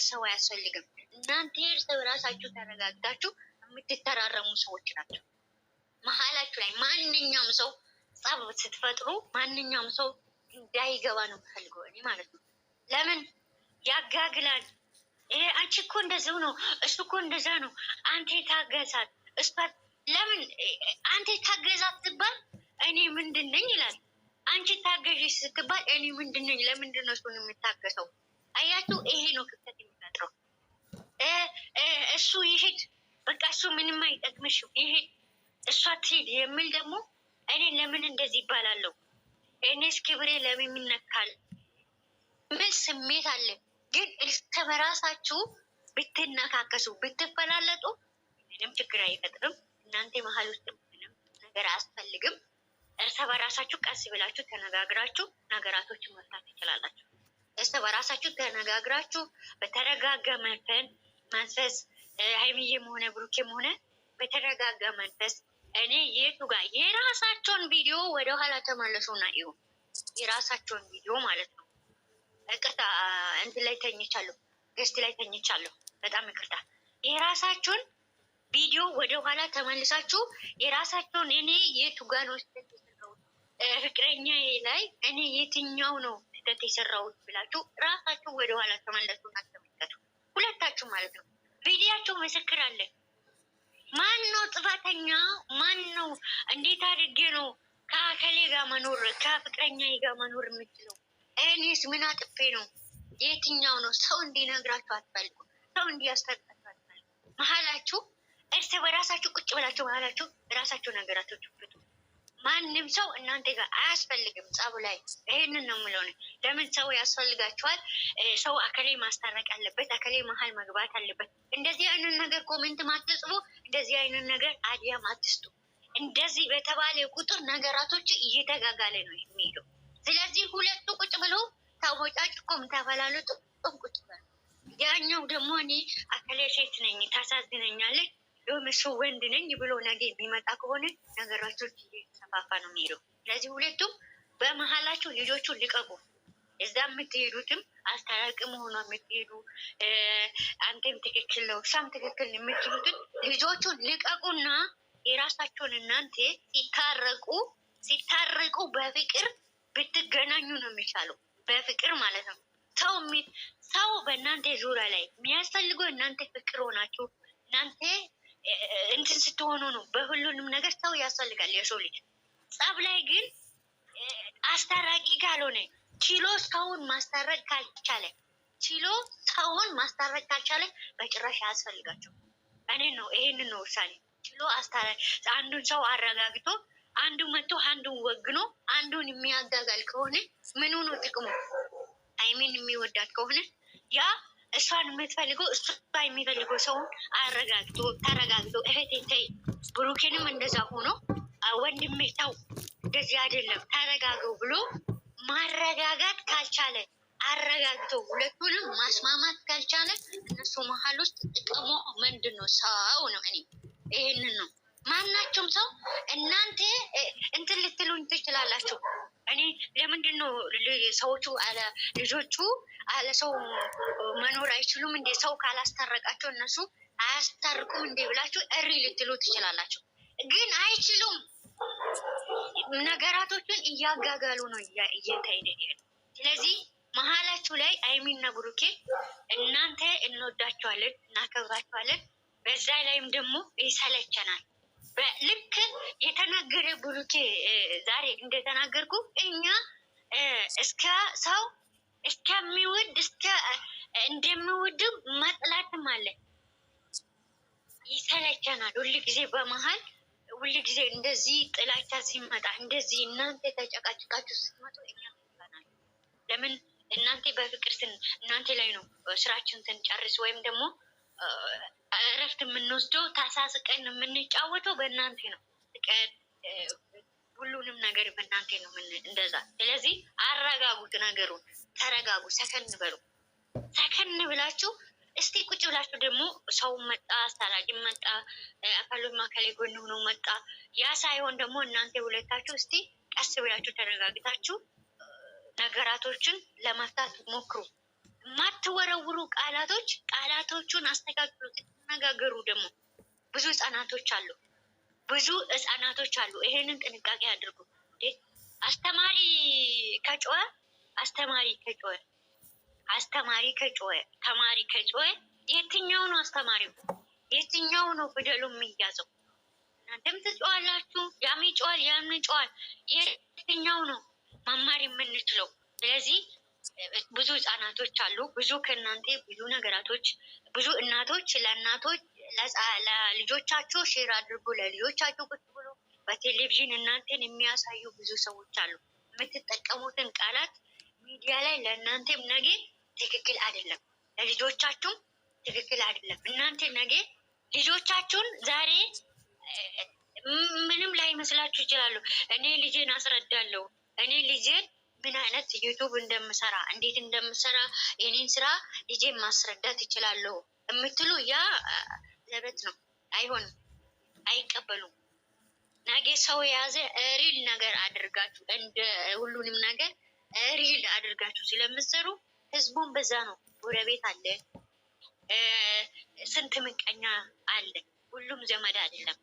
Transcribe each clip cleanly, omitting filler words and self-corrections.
ሰው አያስፈልግም። እናንተ እርስ በራሳችሁ ተረጋግታችሁ የምትተራረሙ ሰዎች ናቸው። መሀላችሁ ላይ ማንኛውም ሰው ጸብ ስትፈጥሩ ማንኛውም ሰው እንዳይገባ ነው የምፈልገው እኔ ማለት ነው። ለምን ያጋግላል? አንቺ እኮ እንደዚሁ ነው፣ እሱ እኮ እንደዛ ነው፣ አንተ ታገሳት እሷ ለምን አንተ ታገዛት ስትባል እኔ ምንድን ነኝ ይላል። አንቺ ታገዢ ስትባል እኔ ምንድን ነኝ? ለምንድን ነው እሱን የምታገሰው? አያችሁ፣ ይሄ ነው ክፍተት የሚፈጥረው። እሱ ይሄድ በቃ እሱ ምንም አይጠቅምሽም ይሄድ እሷ ትሄድ የሚል ደግሞ እኔ ለምን እንደዚህ ይባላለሁ? እኔስ ክብሬ ለምን ይነካል? ምን ስሜት አለ? ግን እርስ በራሳችሁ ብትነካከሱ ብትፈላለጡ ምንም ችግር አይፈጥርም። እናንተ መሀል ውስጥ ምንም ነገር አያስፈልግም። እርስ በራሳችሁ ቀስ ብላችሁ ተነጋግራችሁ ነገራቶችን መፍታት ትችላላችሁ። እርስ በራሳችሁ ተነጋግራችሁ በተረጋጋ መንፈስ ሀይሚዬም ሆነ ብሩኬም ሆነ በተረጋጋ መንፈስ እኔ የቱ ጋር የራሳቸውን ቪዲዮ ወደኋላ ተመለሱና እዩ። የራሳቸውን ቪዲዮ ማለት ነው። ይቅርታ እንትን ላይ ተኝቻለሁ፣ ገስት ላይ ተኝቻለሁ። በጣም ይቅርታ። የራሳቸውን ቪዲዮ ወደኋላ ተመልሳችሁ የራሳቸውን እኔ የቱ ጋር ነው ስህተት የሰራሁት ፍቅረኛ ላይ እኔ የትኛው ነው ስህተት የሰራሁት ብላችሁ ራሳችሁ ወደኋላ ተመለሱና ተመልከቱ። ሁለታችሁ ማለት ነው። ቪዲያችሁ ምስክር አለ። ማን ነው ጥፋተኛ? ማን ነው? እንዴት አድርጌ ነው ከአከሌ ጋር መኖር ከፍቅረኛ ጋር መኖር የምችለው? እኔስ ምን አጥፌ ነው? የትኛው ነው? ሰው እንዲነግራችሁ አትፈልጉ። ሰው እንዲያስፈርዳችሁ አትፈልጉ። መሀላችሁ እርስ በራሳችሁ ቁጭ ብላችሁ መሀላችሁ ራሳችሁ ነገራችሁ ፍቱ። ማንም ሰው እናንተ ጋር አያስፈልግም ጸቡ ላይ። ይሄንን ነው የምለው። ለምን ሰው ያስፈልጋችኋል? ሰው አከሌ ማስታረቅ አለበት፣ አከሌ መሀል መግባት አለበት። እንደዚህ አይነት ነገር ኮሜንት ማትጽፉ፣ እንደዚህ አይነት ነገር አዲያም አትስጡ። እንደዚህ በተባለ ቁጥር ነገራቶች እየተጋጋለ ነው የሚሄደው። ስለዚህ ሁለቱ ቁጭ ብሎ ታወጫጭቆም ተፈላለጡ ቁጭ ብሎ ያኛው ደግሞ እኔ አከሌ ሴት ነኝ ታሳዝነኛለች እሱ ወንድ ነኝ ብሎ ነገ የሚመጣ ከሆነ ነገራቶች እየተሰፋፋ ነው የሚሄደው። ስለዚህ ሁለቱም በመሀላቸው ልጆቹን ልቀቁ። እዛ የምትሄዱትም አስታራቂ መሆኗ የምትሄዱ አንተም ትክክል ነው እሷም ትክክል የምትሉትን ልጆቹን ልቀቁና የራሳቸውን እናንተ ሲታረቁ በፍቅር ብትገናኙ ነው የሚቻለው። በፍቅር ማለት ነው። ሰው በእናንተ ዙሪያ ላይ የሚያስፈልገው እናንተ ፍቅር ሆናችሁ እናንተ እንትን ስትሆኑ ነው። በሁሉንም ነገር ሰው ያስፈልጋል የሰው ልጅ። ጸብ ላይ ግን አስታራቂ ካልሆነ ችሎ ሰውን ማስታረቅ ካልቻለ በጭራሽ አያስፈልጋቸው። ይሄንን ነው ውሳኔ። ችሎ አንዱን ሰው አረጋግቶ አንዱ መጥቶ አንዱን ወግኖ አንዱን የሚያጋጋል ከሆነ ምኑ ነው ጥቅሙ? አይሚን የሚወዳት ከሆነ ያ እሷን የምትፈልገው እሷ የሚፈልገው ሰውን ተረጋግቶ እህቴ ተይ፣ ብሩኬንም እንደዛ ሆኖ ወንድሜ ተው እንደዚህ አይደለም ተረጋገው ብሎ ማረጋጋት ካልቻለ አረጋግቶ ሁለቱንም ማስማማት ካልቻለ እነሱ መሀል ውስጥ ጥቅሙ ምንድን ነው? ሰው ነው። እኔ ይህንን ነው። ማናቸውም ሰው እናንተ እንትን ልትሉኝ ትችላላችሁ። እኔ ለምንድን ነው ሰዎቹ ልጆቹ አለ ሰው መኖር አይችሉም እንዴ? ሰው ካላስታረቃቸው እነሱ አያስታርቁም እንዴ ብላችሁ እሪ ልትሉ ትችላላችሁ። ግን አይችሉም። ነገራቶችን እያጋጋሉ ነው እየተሄደ ያለ። ስለዚህ መሀላችሁ ላይ አይሚና ብሩኬ እናንተ እንወዳቸዋለን፣ እናከብራቸዋለን። በዛ ላይም ደግሞ ይሰለቸናል። ልክ የተናገረ ብሩኬ ዛሬ እንደተናገርኩ እኛ እስከ ሰው እስከሚወድ እንደሚወድም መጥላትም አለ። ይሰለቸናል። ሁልጊዜ በመሀል ሁልጊዜ እንደዚህ ጥላቻ ሲመጣ እንደዚህ እናንተ ተጨቃጭቃችሁ ስትመጡ እኛ ይባናል። ለምን እናንተ በፍቅር እናንተ ላይ ነው ስራችን ስንጨርስ ወይም ደግሞ እረፍት የምንወስደው ታሳስቀን የምንጫወተው በእናንተ ነው። ሁሉንም ነገር በእናንተ ነው እንደዛ። ስለዚህ አረጋጉት፣ ነገሩን ተረጋጉ፣ ሰከን በሉ። ሰከን ብላችሁ እስቲ ቁጭ ብላችሁ ደግሞ ሰው መጣ፣ አስታራቂም መጣ፣ አካሉን ማከሌ ጎን ሆኖ መጣ። ያ ሳይሆን ደግሞ እናንተ ሁለታችሁ እስቲ ቀስ ብላችሁ ተረጋግታችሁ ነገራቶችን ለመፍታት ሞክሩ። የማትወረውሩ ቃላቶቹን አስተካክሉ፣ ትነጋገሩ። ደግሞ ብዙ ህጻናቶች አሉ፣ ይሄንን ጥንቃቄ አድርጉ። አስተማሪ ከጮኸ ተማሪ ከጮኸ የትኛው ነው አስተማሪው? የትኛው ነው ፊደሉ የሚያዘው? እናንተም ትጮዋላችሁ፣ ያም ይጮዋል። የትኛው ነው መማር የምንችለው? ስለዚህ ብዙ ህጻናቶች አሉ፣ ብዙ ከእናንተ ብዙ ነገራቶች፣ ብዙ እናቶች ለልጆቻቸው ሼር አድርጉ፣ ለልጆቻቸው ቁጭ ብሎ በቴሌቪዥን እናንተን የሚያሳዩ ብዙ ሰዎች አሉ። የምትጠቀሙትን ቃላት ሚዲያ ላይ ለእናንተም ነገ ትክክል አይደለም፣ ለልጆቻችሁም ትክክል አይደለም። እናንተ ነገ ልጆቻችሁን ዛሬ ምንም ላይ መስላችሁ ይችላሉ። እኔ ልጄን አስረዳለሁ፣ እኔ ልጄን ምን አይነት ዩቱብ እንደምሰራ እንዴት እንደምሰራ የኔን ስራ ልጄን ማስረዳት ይችላለሁ የምትሉ ያ ዘበት ነው። አይሆንም፣ አይቀበሉም። ነገ ሰው የያዘ ሪል ነገር አድርጋችሁ እንደ ሁሉንም ነገር ሪል አድርጋችሁ ስለምትሰሩ ህዝቡን በዛ ነው። ጎረቤት አለ፣ ስንት ምቀኛ አለ፣ ሁሉም ዘመድ አይደለም።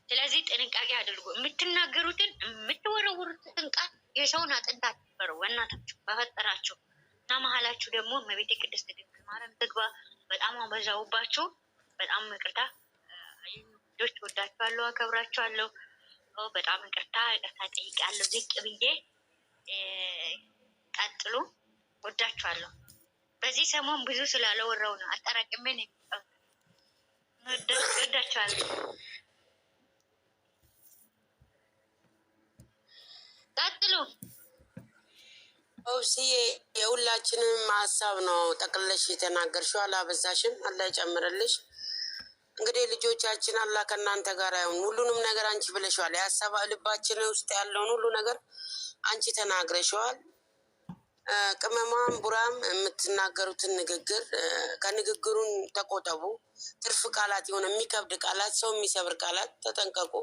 ስለዚህ ጥንቃቄ አድርጉ። የምትናገሩትን የምትወረውሩትን ቃል የሰውን አጥንት አትበሩ። በእናታችሁ በፈጠራችሁ እና መሀላችሁ ደግሞ እመቤቴ ቅድስት ድንግል ማርያም ትግባ። በጣም አበዛውባችሁ። በጣም ይቅርታ ልጆች፣ ወዳችኋለሁ፣ አከብራችኋለሁ። በጣም ይቅርታ ጠይቃለሁ። ዝቅ ብዬ ቀጥሉ። ወዳችኋለሁ። በዚህ ሰሞን ብዙ ስላለወራው ነው አጠራቅሜ ነው የሚጠው። ወዳችኋለሁ። ቀጥሉ። ኦብስዬ የሁላችንም ሀሳብ ነው ጠቅለሽ የተናገርሽው። አላበዛሽም። አላህ ይጨምርልሽ። እንግዲህ ልጆቻችን አላህ ከእናንተ ጋር አይሁን። ሁሉንም ነገር አንቺ ብለሽዋል። የሀሳብ ልባችን ውስጥ ያለውን ሁሉ ነገር አንቺ ተናግረሽዋል። ቅመማም ቡራም የምትናገሩትን ንግግር ከንግግሩን ተቆጠቡ። ትርፍ ቃላት የሆነ የሚከብድ ቃላት፣ ሰው የሚሰብር ቃላት ተጠንቀቁ።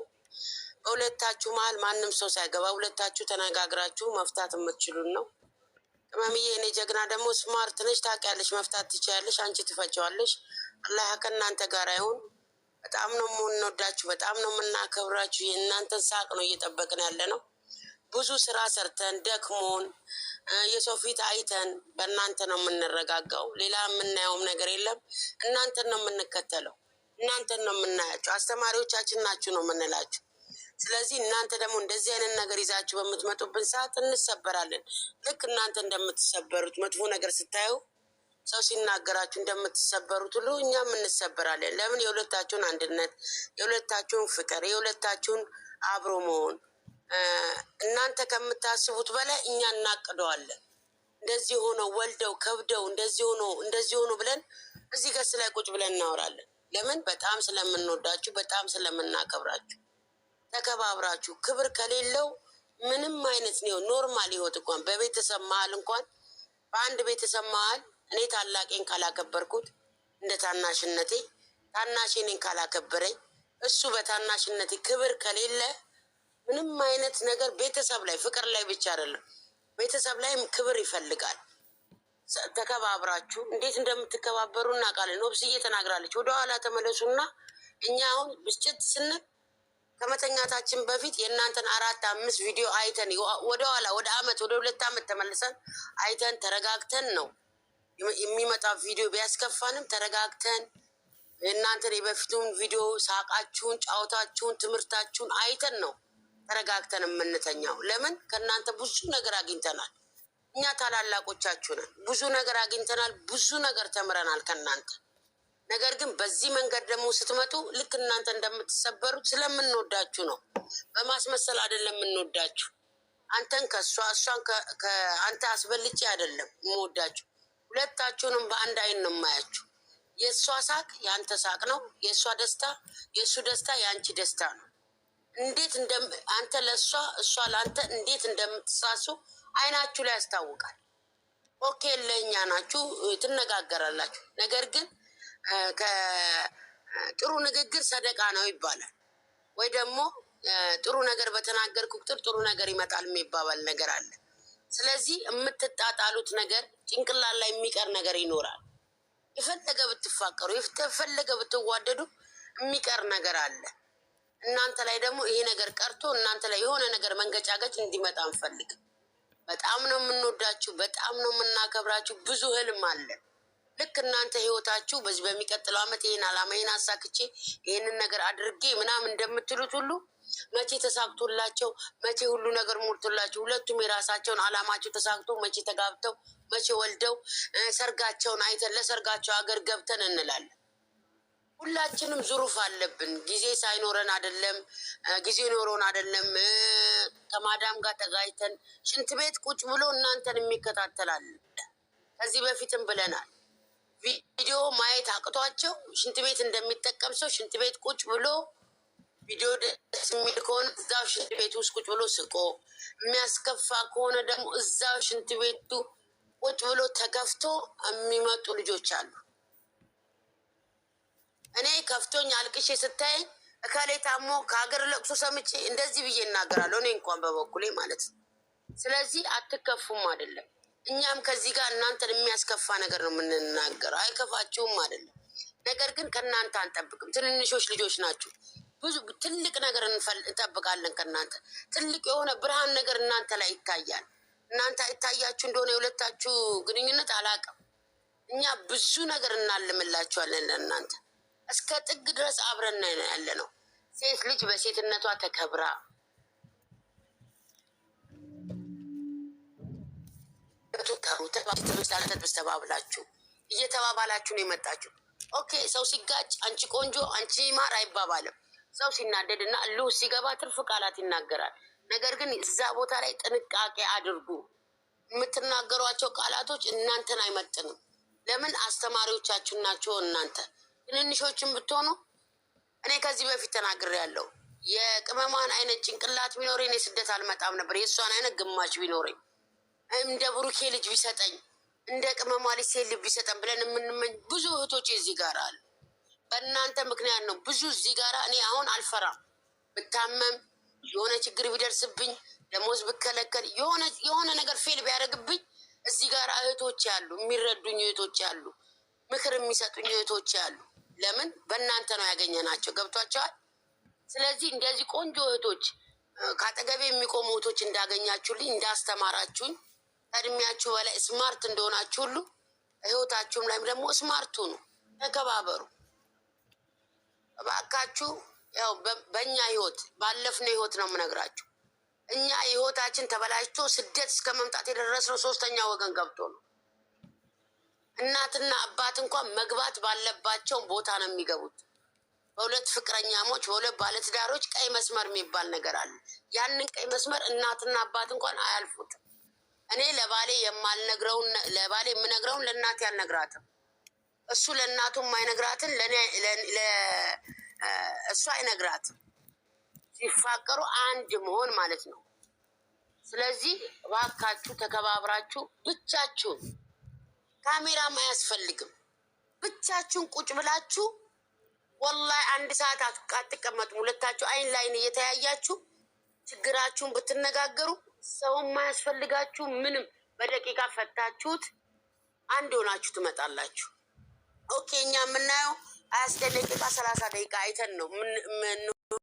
በሁለታችሁ መሀል ማንም ሰው ሳይገባ ሁለታችሁ ተነጋግራችሁ መፍታት የምትችሉን ነው። ቅመምዬ እኔ ጀግና ደግሞ ስማርት ነሽ፣ ታውቂያለሽ፣ መፍታት ትችያለሽ። አንቺ ትፈቸዋለሽ። አላህ ከእናንተ ጋር አይሁን። በጣም ነው የምንወዳችሁ፣ በጣም ነው የምናከብራችሁ። የእናንተን ሳቅ ነው እየጠበቅን ያለ ነው። ብዙ ስራ ሰርተን ደክሞን የሰው ፊት አይተን በእናንተ ነው የምንረጋጋው። ሌላ የምናየውም ነገር የለም። እናንተን ነው የምንከተለው፣ እናንተን ነው የምናያቸው። አስተማሪዎቻችን ናችሁ ነው የምንላችሁ። ስለዚህ እናንተ ደግሞ እንደዚህ አይነት ነገር ይዛችሁ በምትመጡብን ሰዓት እንሰበራለን። ልክ እናንተ እንደምትሰበሩት መጥፎ ነገር ስታዩ ሰው ሲናገራችሁ እንደምትሰበሩት ሁሉ እኛም እንሰበራለን። ለምን? የሁለታችሁን አንድነት፣ የሁለታችሁን ፍቅር፣ የሁለታችሁን አብሮ መሆን እናንተ ከምታስቡት በላይ እኛ እናቅደዋለን። እንደዚህ ሆኖ ወልደው ከብደው እንደዚህ ሆኖ ብለን እዚህ ገስ ላይ ቁጭ ብለን እናወራለን። ለምን? በጣም ስለምንወዳችሁ፣ በጣም ስለምናከብራችሁ። ተከባብራችሁ ክብር ከሌለው ምንም አይነት ነው ኖርማል ህይወት እንኳን በቤተሰብ መሀል እንኳን በአንድ ቤተሰብ መሀል እኔ ታላቄን ካላከበርኩት እንደ ታናሽነቴ ታናሽኔን ካላከበረኝ እሱ በታናሽነቴ ክብር ከሌለ ምንም አይነት ነገር ቤተሰብ ላይ ፍቅር ላይ ብቻ አይደለም ቤተሰብ ላይም ክብር ይፈልጋል። ተከባብራችሁ እንዴት እንደምትከባበሩ እናውቃለን። ኦብስዬ ተናግራለች። ወደኋላ ተመለሱና እኛ አሁን ብስጭት ስንል ከመተኛታችን በፊት የእናንተን 4-5 ቪዲዮ አይተን ወደኋላ ወደ 2 ዓመት ተመልሰን አይተን ተረጋግተን ነው የሚመጣ ቪዲዮ ቢያስከፋንም ተረጋግተን የእናንተን የበፊቱን ቪዲዮ ሳቃችሁን፣ ጫወታችሁን፣ ትምህርታችሁን አይተን ነው ተረጋግተን የምንተኛው። ለምን? ከእናንተ ብዙ ነገር አግኝተናል። እኛ ታላላቆቻችሁ ነን። ብዙ ነገር አግኝተናል። ብዙ ነገር ተምረናል ከእናንተ። ነገር ግን በዚህ መንገድ ደግሞ ስትመጡ ልክ እናንተ እንደምትሰበሩት ስለምንወዳችሁ ነው። በማስመሰል አይደለም የምንወዳችሁ። አንተን ከእሷ እሷን ከአንተ አስበልጬ አይደለም የምወዳችሁ። ሁለታችሁንም በአንድ አይን ነው የማያችሁ። የእሷ ሳቅ የአንተ ሳቅ ነው። የእሷ ደስታ የእሱ ደስታ የአንቺ ደስታ ነው። እንዴት አንተ ለእሷ እሷ ለአንተ እንዴት እንደምትሳሱ አይናችሁ ላይ ያስታውቃል። ኦኬ ለእኛ ናችሁ ትነጋገራላችሁ። ነገር ግን ከጥሩ ንግግር ሰደቃ ነው ይባላል። ወይ ደግሞ ጥሩ ነገር በተናገርኩ ቁጥር ጥሩ ነገር ይመጣል የሚባባል ነገር አለ። ስለዚህ የምትጣጣሉት ነገር ጭንቅላት ላይ የሚቀር ነገር ይኖራል። የፈለገ ብትፋቀሩ የፈለገ ብትዋደዱ የሚቀር ነገር አለ። እናንተ ላይ ደግሞ ይሄ ነገር ቀርቶ እናንተ ላይ የሆነ ነገር መንገጫገጭ እንዲመጣ አንፈልግም። በጣም ነው የምንወዳችሁ፣ በጣም ነው የምናከብራችሁ። ብዙ ህልም አለ። ልክ እናንተ ህይወታችሁ በዚህ በሚቀጥለው ዓመት ይሄን አላማ ይሄን አሳክቼ ይሄንን ነገር አድርጌ ምናምን እንደምትሉት ሁሉ መቼ ተሳክቶላቸው መቼ ሁሉ ነገር ሞልቶላቸው ሁለቱም የራሳቸውን አላማቸው ተሳክቶ መቼ ተጋብተው መቼ ወልደው ሰርጋቸውን አይተን ለሰርጋቸው ሀገር ገብተን እንላለን። ሁላችንም ዙሩፍ አለብን። ጊዜ ሳይኖረን አይደለም፣ ጊዜ ኖሮን አይደለም። ከማዳም ጋር ተጋይተን ሽንት ቤት ቁጭ ብሎ እናንተን የሚከታተላል። ከዚህ በፊትም ብለናል። ቪዲዮ ማየት አቅቷቸው ሽንት ቤት እንደሚጠቀም ሰው ሽንት ቤት ቁጭ ብሎ ቪዲዮ ደስ የሚል ከሆነ እዛው ሽንት ቤት ውስጥ ቁጭ ብሎ ስቆ፣ የሚያስከፋ ከሆነ ደግሞ እዛው ሽንት ቤቱ ቁጭ ብሎ ተከፍቶ የሚመጡ ልጆች አሉ። እኔ ከፍቶኝ አልቅሼ ስታይ እከሌ ታሞ ከሀገር ለቅሶ ሰምቼ እንደዚህ ብዬ እናገራለሁ። እኔ እንኳን በበኩሌ ማለት ነው። ስለዚህ አትከፉም አይደለም። እኛም ከዚህ ጋር እናንተን የሚያስከፋ ነገር ነው የምንናገረው። አይከፋችሁም አይደለም። ነገር ግን ከእናንተ አንጠብቅም። ትንንሾች ልጆች ናችሁ። ብዙ ትልቅ ነገር እንጠብቃለን ከእናንተ። ትልቅ የሆነ ብርሃን ነገር እናንተ ላይ ይታያል። እናንተ አይታያችሁ እንደሆነ የሁለታችሁ ግንኙነት አላውቅም። እኛ ብዙ ነገር እናልምላችኋለን ለእናንተ እስከ ጥግ ድረስ አብረን ያለ ነው። ሴት ልጅ በሴትነቷ ተከብራ ተባብላችሁ እየተባባላችሁ ነው የመጣችሁ። ኦኬ፣ ሰው ሲጋጭ አንቺ ቆንጆ አንቺ ማር አይባባልም። ሰው ሲናደድ እና እልህ ሲገባ ትርፍ ቃላት ይናገራል። ነገር ግን እዛ ቦታ ላይ ጥንቃቄ አድርጉ። የምትናገሯቸው ቃላቶች እናንተን አይመጥንም። ለምን? አስተማሪዎቻችሁ ናቸው እናንተ። ትንንሾችን ብትሆኑ እኔ ከዚህ በፊት ተናግሬያለሁ። የቅመሟን አይነት ጭንቅላት ቢኖረኝ እኔ ስደት አልመጣም ነበር። የእሷን አይነት ግማሽ ቢኖረኝ እንደ ብሩኬ ልጅ ቢሰጠኝ እንደ ቅመሟ ልጅ ሴት ልጅ ቢሰጠን ብለን የምንመኝ ብዙ እህቶች እዚህ ጋር አሉ። በእናንተ ምክንያት ነው ብዙ እዚህ ጋር። እኔ አሁን አልፈራም። ብታመም የሆነ ችግር ቢደርስብኝ ደሞዝ ብከለከል የሆነ ነገር ፌል ቢያደርግብኝ እዚህ ጋር እህቶች ያሉ፣ የሚረዱኝ እህቶች ያሉ፣ ምክር የሚሰጡኝ እህቶች ያሉ። ለምን? በእናንተ ነው ያገኘናቸው። ገብቷቸዋል። ስለዚህ እንደዚህ ቆንጆ እህቶች ከአጠገቤ የሚቆሙ እህቶች እንዳገኛችሁልኝ፣ እንዳስተማራችሁኝ፣ ከእድሜያችሁ በላይ ስማርት እንደሆናችሁ ሁሉ ህይወታችሁም ላይም ደግሞ ስማርቱ ነው። ተከባበሩ እባካችሁ። ያው በእኛ ህይወት ባለፍነው ህይወት ነው የምነግራችሁ። እኛ ህይወታችን ተበላሽቶ ስደት እስከ መምጣት የደረስነው ሶስተኛ ወገን ገብቶ ነው። እናትና አባት እንኳን መግባት ባለባቸው ቦታ ነው የሚገቡት። በሁለት ፍቅረኛሞች በሁለት ባለትዳሮች ቀይ መስመር የሚባል ነገር አለ። ያንን ቀይ መስመር እናትና አባት እንኳን አያልፉትም። እኔ ለባሌ የምነግረውን ለእናቴ አልነግራትም። እሱ ለእናቱ የማይነግራትን እሱ አይነግራትም። ሲፋቀሩ አንድ መሆን ማለት ነው። ስለዚህ እባካችሁ ተከባብራችሁ ብቻችሁን፣ ካሜራም አያስፈልግም፣ ብቻችሁን ቁጭ ብላችሁ ወላሂ 1 ሰዓት አትቀመጡም። ሁለታችሁ አይን ላይን እየተያያችሁ ችግራችሁን ብትነጋገሩ ሰውም አያስፈልጋችሁ። ምንም በደቂቃ ፈታችሁት አንድ ሆናችሁ ትመጣላችሁ። ኦኬ፣ እኛ የምናየው 20 ደቂቃ 30 ደቂቃ አይተን ነው